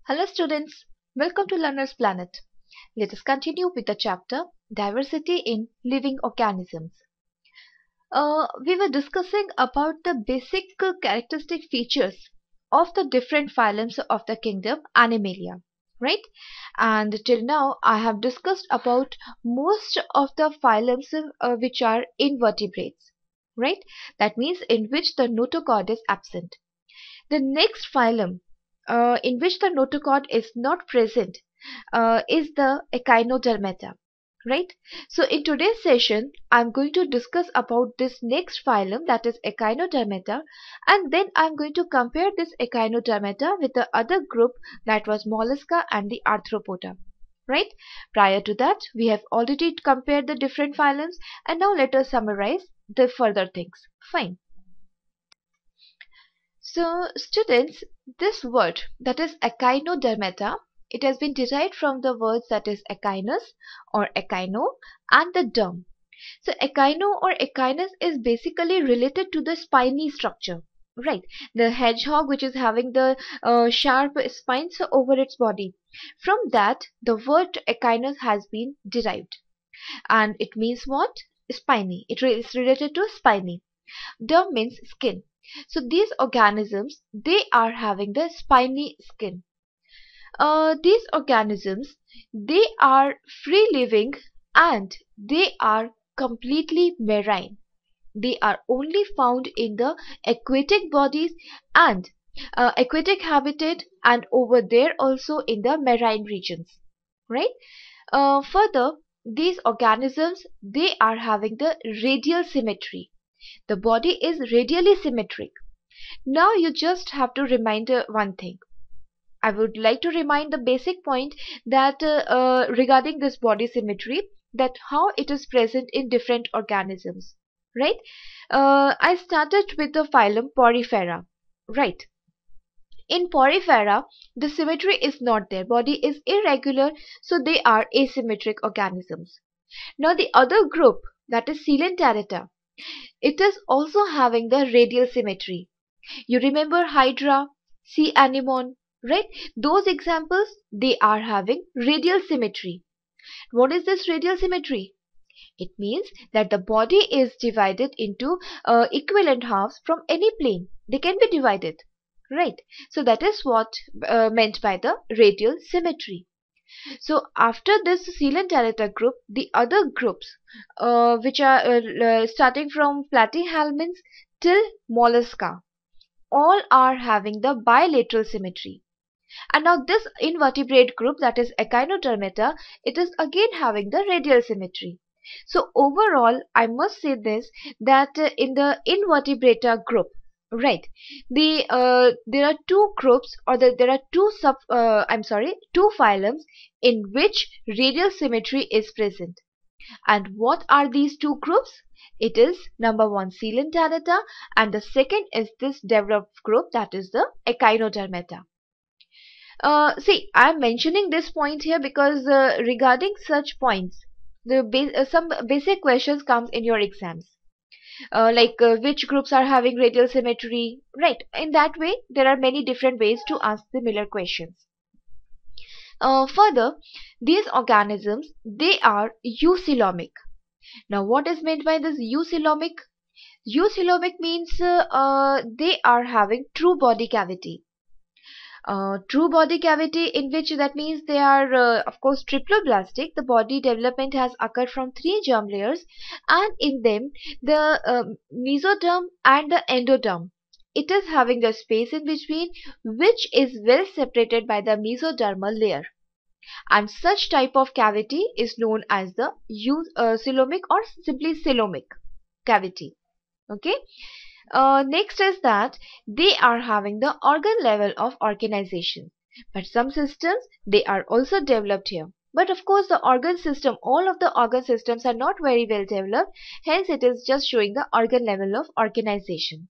Hello students, welcome to Learner's Planet. Let us continue with the chapter Diversity in Living Organisms. We were discussing about the basic characteristic features of the different phylums of the kingdom Animalia, right? And till now I have discussed about most of the phylums which are invertebrates, right? That means in which the notochord is absent. The next phylum in which the notochord is not present is the echinodermata, right? So in today's session I'm going to discuss about this next phylum, that is echinodermata, and then I'm going to compare this echinodermata with the other group, that was mollusca and the arthropoda, right? Prior to that we have already compared the different phylums, and now let us summarize the further things. Fine. So students, this word, that is echinodermata, it has been derived from the words that is echinus or echino and the derm. So echino or echinus is basically related to the spiny structure, right? The hedgehog which is having the sharp spines over its body. From that the word echinus has been derived, and it means what? Spiny. It is related to spiny. Derm means skin. So these organisms, they are having the spiny skin. These organisms, they are free living and they are completely marine. They are only found in the aquatic bodies and aquatic habitat, and over there also in the marine regions, right? Further, these organisms, they are having the radial symmetry. The body is radially symmetric. Now you just have to remind one thing. I would like to remind the basic point that regarding this body symmetry, that how it is present in different organisms, right? I started with the phylum Porifera, right? In Porifera, the symmetry is not there. Body is irregular, so they are asymmetric organisms. Now the other group, that is Coelenterata, it is also having the radial symmetry. You remember Hydra, sea anemone, right? Those examples, they are having radial symmetry. What is this radial symmetry? It means that the body is divided into equivalent halves from any plane. They can be divided, right? So that is what meant by the radial symmetry. So after this Coelenterata group, the other groups which are starting from platyhelminths till mollusca, all are having the bilateral symmetry. And now this invertebrate group, that is echinodermata, it is again having the radial symmetry. So overall I must say this, that in the invertebrata group, right, there are two groups, or there are two two phylums in which radial symmetry is present. And what are these two groups? It is number one Coelenterata, and the second is this developed group, that is the echinodermata. See, I am mentioning this point here because regarding such points, some basic questions comes in your exams. Which groups are having radial symmetry, right? In that way, there are many different ways to ask similar questions. Further, these organisms, they are eucoelomic. Now, what is meant by this eucoelomic? Eucoelomic means they are having true body cavity. True body cavity, in which that means they are of course triploblastic. The body development has occurred from 3 germ layers, and in them the mesoderm and the endoderm, it is having a space in between which is well separated by the mesodermal layer, and such type of cavity is known as the coelomic or simply coelomic cavity. Okay. Next is that they are having the organ level of organization, but some systems, they are also developed here. But of course the organ system, all of the organ systems are not very well developed, hence it is just showing the organ level of organization.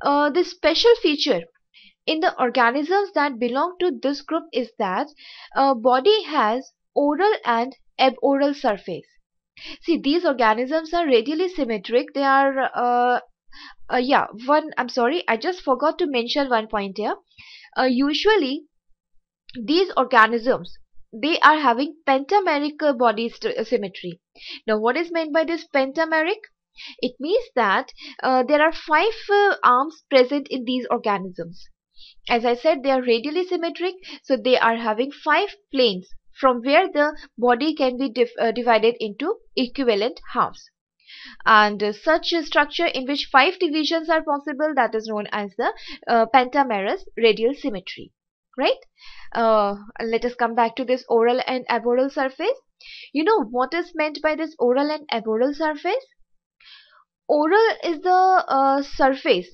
The special feature in the organisms that belong to this group is that body has oral and aboral surface. See, these organisms are radially symmetric. They are I'm sorry, I just forgot to mention one point here. Usually these organisms, they are having pentameric body symmetry. Now what is meant by this pentameric? It means that there are five arms present in these organisms. As I said, they are radially symmetric, so they are having five planes from where the body can be divided into equivalent halves. And such a structure in which five divisions are possible, that is known as the pentamerous radial symmetry. Right? Let us come back to this oral and aboral surface. You know what is meant by this oral and aboral surface? Oral is the surface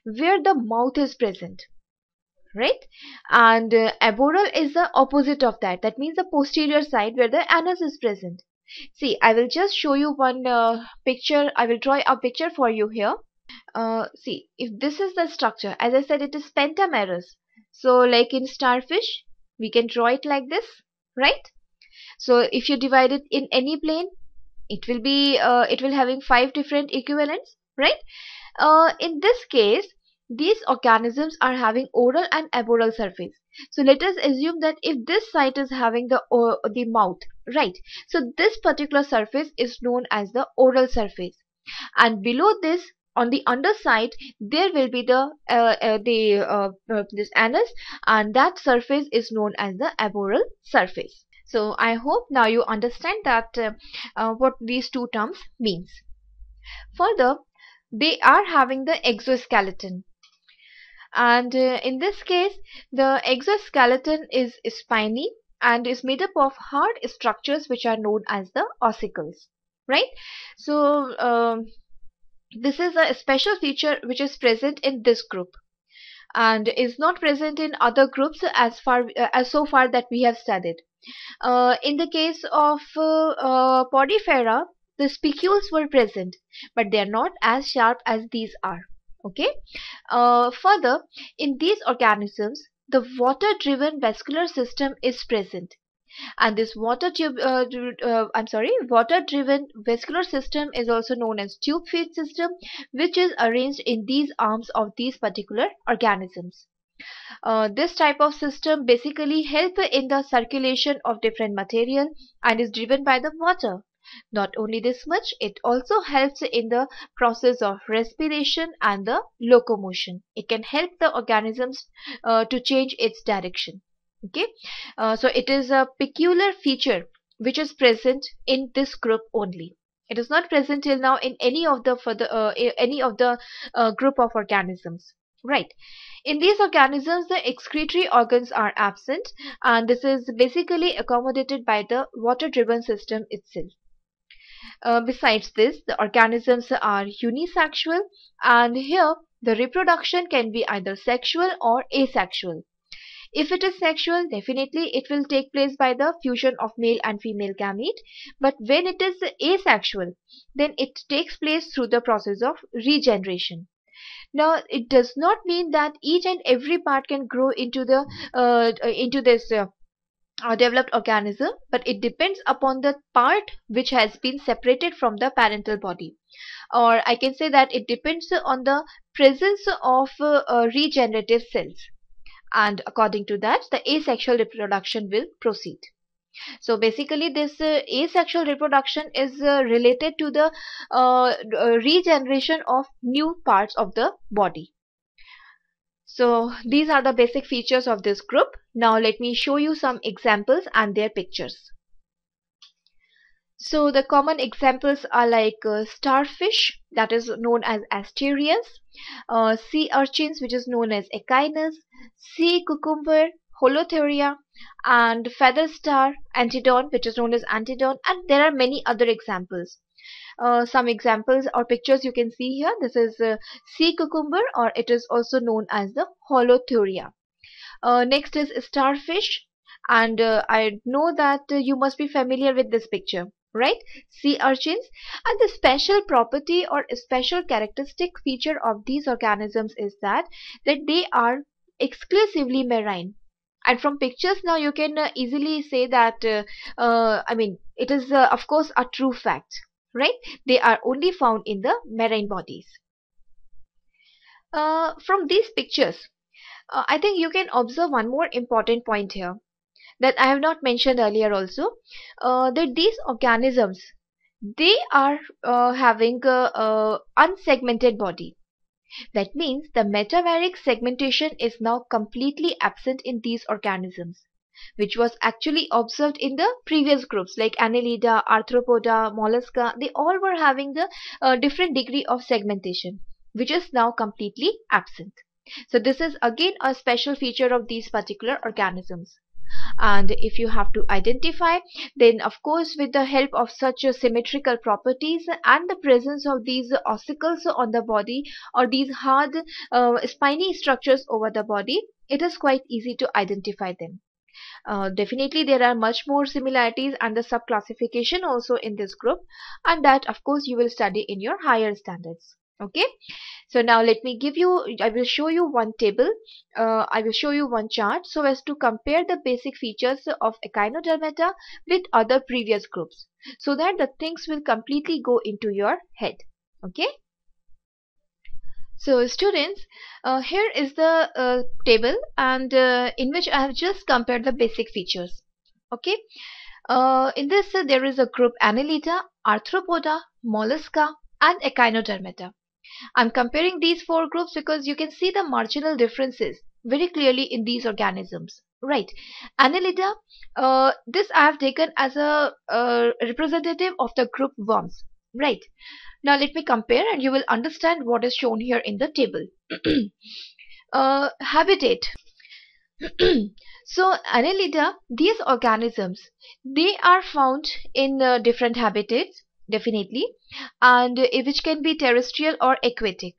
where the mouth is present, right? And aboral is the opposite of that. That means the posterior side where the anus is present. See, I will just show you one picture. I will draw a picture for you here. See, if this is the structure, as I said, it is pentamerous. So like in starfish, we can draw it like this, right? So if you divide it in any plane, it will be it will having five different equivalents, right? In this case, these organisms are having oral and aboral surface. So let us assume that if this site is having the mouth, right? So this particular surface is known as the oral surface, and below this, on the underside, there will be this anus, and that surface is known as the aboral surface. So I hope now you understand that what these two terms means. Further, they are having the exoskeleton, and in this case the exoskeleton is spiny and is made up of hard structures which are known as the ossicles, right? So this is a special feature which is present in this group and is not present in other groups as so far that we have studied. In the case of Podifera, the spicules were present, but they are not as sharp as these are. Okay. Further, in these organisms, the water-driven vascular system is present, and this water-driven vascular system is also known as tube feed system, which is arranged in these arms of these particular organisms. This type of system basically helps in the circulation of different material and is driven by the water. Not only this much, it also helps in the process of respiration and the locomotion. It can help the organisms to change its direction. Okay, so it is a peculiar feature which is present in this group only. It is not present till now in any of the group of organisms. Right. In these organisms, the excretory organs are absent, and this is basically accommodated by the water-driven system itself. Besides this, the organisms are unisexual, and here the reproduction can be either sexual or asexual. If it is sexual, definitely it will take place by the fusion of male and female gamete, but when it is asexual, then it takes place through the process of regeneration. Now, it does not mean that each and every part can grow into this developed organism, but it depends upon the part which has been separated from the parental body, or I can say that it depends on the presence of regenerative cells, and according to that the asexual reproduction will proceed. So basically this asexual reproduction is related to the regeneration of new parts of the body. So these are the basic features of this group. Now let me show you some examples and their pictures. So the common examples are like starfish, that is known as asterias, sea urchins, which is known as echinus, sea cucumber, holothurian, and feather star antedon, which is known as antedon, and there are many other examples. Some examples or pictures you can see here. This is sea cucumber, or it is also known as the holothurian. Next is starfish, and I know that you must be familiar with this picture, right? Sea urchins. And the special property or special characteristic feature of these organisms is that they are exclusively marine. And from pictures now you can easily say that I mean it is of course a true fact, right? They are only found in the marine bodies. From these pictures, I think you can observe one more important point here that I have not mentioned earlier also, that these organisms, they are having a unsegmented body. That means the metavaric segmentation is now completely absent in these organisms, which was actually observed in the previous groups like Annelida, Arthropoda, Mollusca. They all were having the different degree of segmentation, which is now completely absent. So this is again a special feature of these particular organisms. And if you have to identify, then of course with the help of such symmetrical properties and the presence of these ossicles on the body, or these hard spiny structures over the body, it is quite easy to identify them. Definitely there are much more similarities and the subclassification also in this group, and that of course you will study in your higher standards. Okay, so now let me give you, I will show you one table, I will show you one chart so as to compare the basic features of echinodermata with other previous groups, so that the things will completely go into your head. Okay. So students, here is the table, and in which I have just compared the basic features. Okay. In this there is a group Annelida, Arthropoda, Mollusca and Echinodermata. I'm comparing these four groups because you can see the marginal differences very clearly in these organisms. Right. Annelida, this I have taken as a representative of the group worms. Right. Now let me compare and you will understand what is shown here in the table. Habitat. So Annelida, these organisms, they are found in different habitats, definitely, and which can be terrestrial or aquatic.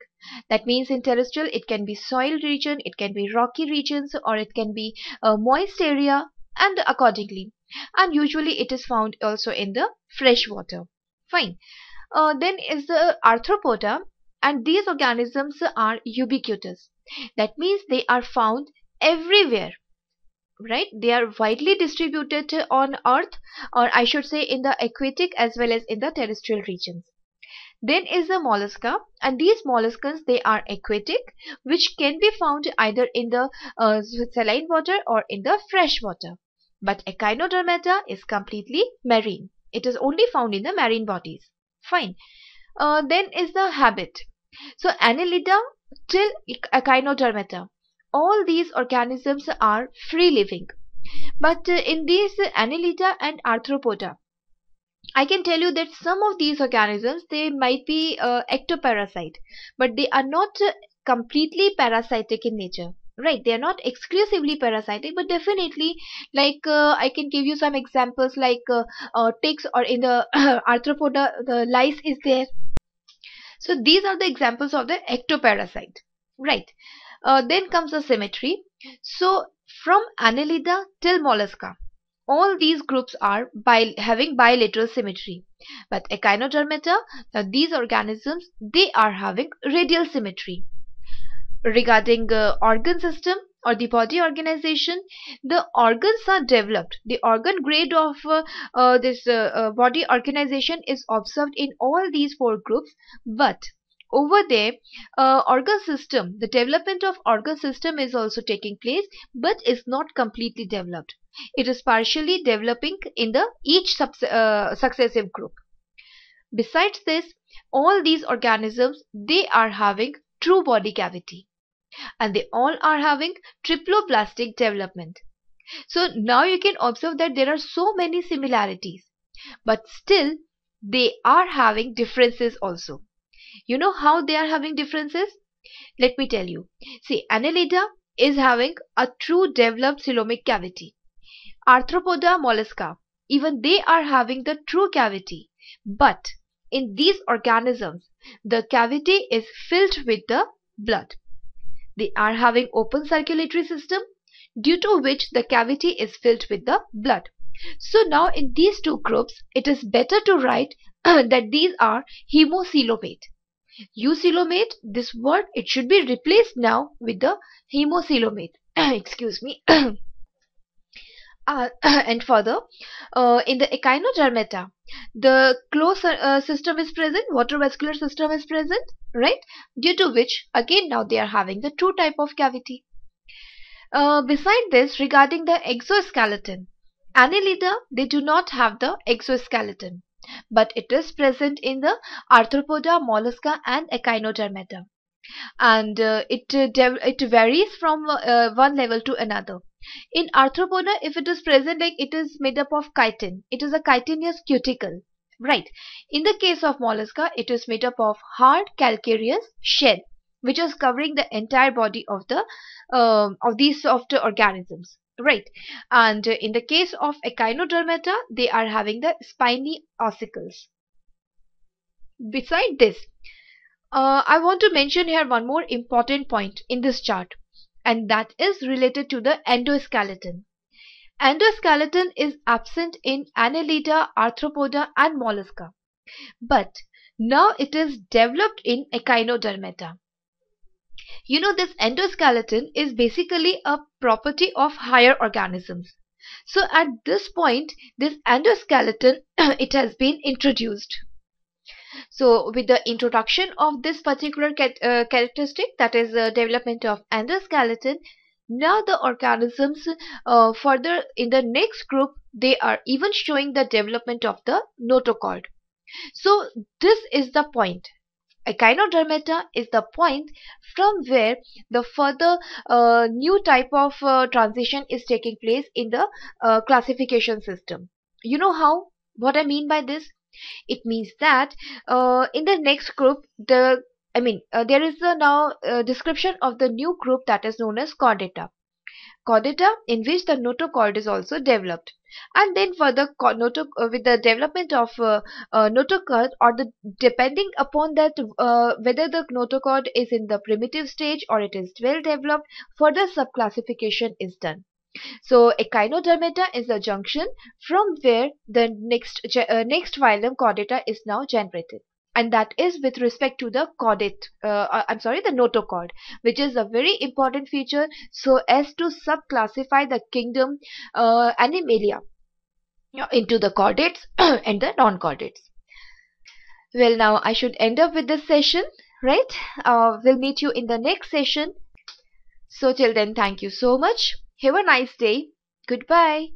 That means in terrestrial it can be soil region, it can be rocky regions, or it can be a moist area, and accordingly. And usually it is found also in the fresh water. Fine. Then is the arthropoda, and these organisms are ubiquitous. That means they are found everywhere. Right, they are widely distributed on earth, or I should say in the aquatic as well as in the terrestrial regions. Then is the mollusca, and these molluscans, they are aquatic, which can be found either in the saline water or in the fresh water. But echinodermata is completely marine. It is only found in the marine bodies. Fine. Then is the habit. So Annelida till echinodermata, all these organisms are free living. But in these Annelida and Arthropoda, I can tell you that some of these organisms, they might be ectoparasite, but they are not completely parasitic in nature. Right, they are not exclusively parasitic, but definitely, like I can give you some examples like ticks, or in the arthropoda the lice is there. So these are the examples of the ectoparasite. Right. Then comes the symmetry. So from Annelida till Mollusca, all these groups are having bilateral symmetry. But Echinodermata, these organisms, they are having radial symmetry. Regarding organ system or the body organization, the organs are developed. The organ grade of this body organization is observed in all these four groups, but over there, organ system, the development of organ system is also taking place, but is not completely developed. It is partially developing in the each successive group. Besides this, all these organisms, they are having true body cavity, and they all are having triploblastic development. So now you can observe that there are so many similarities, but still they are having differences also. You know how they are having differences? Let me tell you. See, Annelida is having a true developed coelomic cavity. Arthropoda, mollusca, even they are having the true cavity, but in these organisms, the cavity is filled with the blood. They are having open circulatory system, due to which the cavity is filled with the blood. So now in these two groups, it is better to write that these are hemocoelomate. Eucoelomate, this word, it should be replaced now with the hemocoelomate. Excuse me. And further, in the echinodermata, the closed system is present, water-vascular system is present, right? Due to which, again, now they are having the true type of cavity. Beside this, regarding the exoskeleton, Annelida, they do not have the exoskeleton, but it is present in the arthropoda, mollusca, and echinodermata, and it varies from one level to another. In arthropoda, if it is present, like it is made up of chitin, it is a chitinous cuticle, right? In the case of mollusca, it is made up of hard calcareous shell, which is covering the entire body of these soft organisms, right? And in the case of echinodermata, they are having the spiny ossicles. Beside this, I want to mention here one more important point in this chart, and that is related to the endoskeleton. Endoskeleton is absent in Annelida, Arthropoda, and Mollusca, but now it is developed in Echinodermata. You know, this endoskeleton is basically a property of higher organisms. So at this point, this endoskeleton it has been introduced. So with the introduction of this particular characteristic, that is the development of endoskeleton, now the organisms further in the next group, they are even showing the development of the notochord. So this is the point. Echinodermata is the point from where the further new type of transition is taking place in the classification system. You know how? What I mean by this? It means that in the next group, there is a now description of the new group that is known as chordata. Chordata, in which the notochord is also developed, and then further with the development of notochord, or the depending upon that whether the notochord is in the primitive stage or it is well developed, further subclassification is done. So echinodermata is the junction from where the next phylum chordata is now generated, and that is with respect to the the notochord, which is a very important feature so as to subclassify the kingdom Animalia into the chordates and the non-chordates. Well, now I should end up with this session, right? We'll meet you in the next session. So till then, thank you so much. Have a nice day. Goodbye.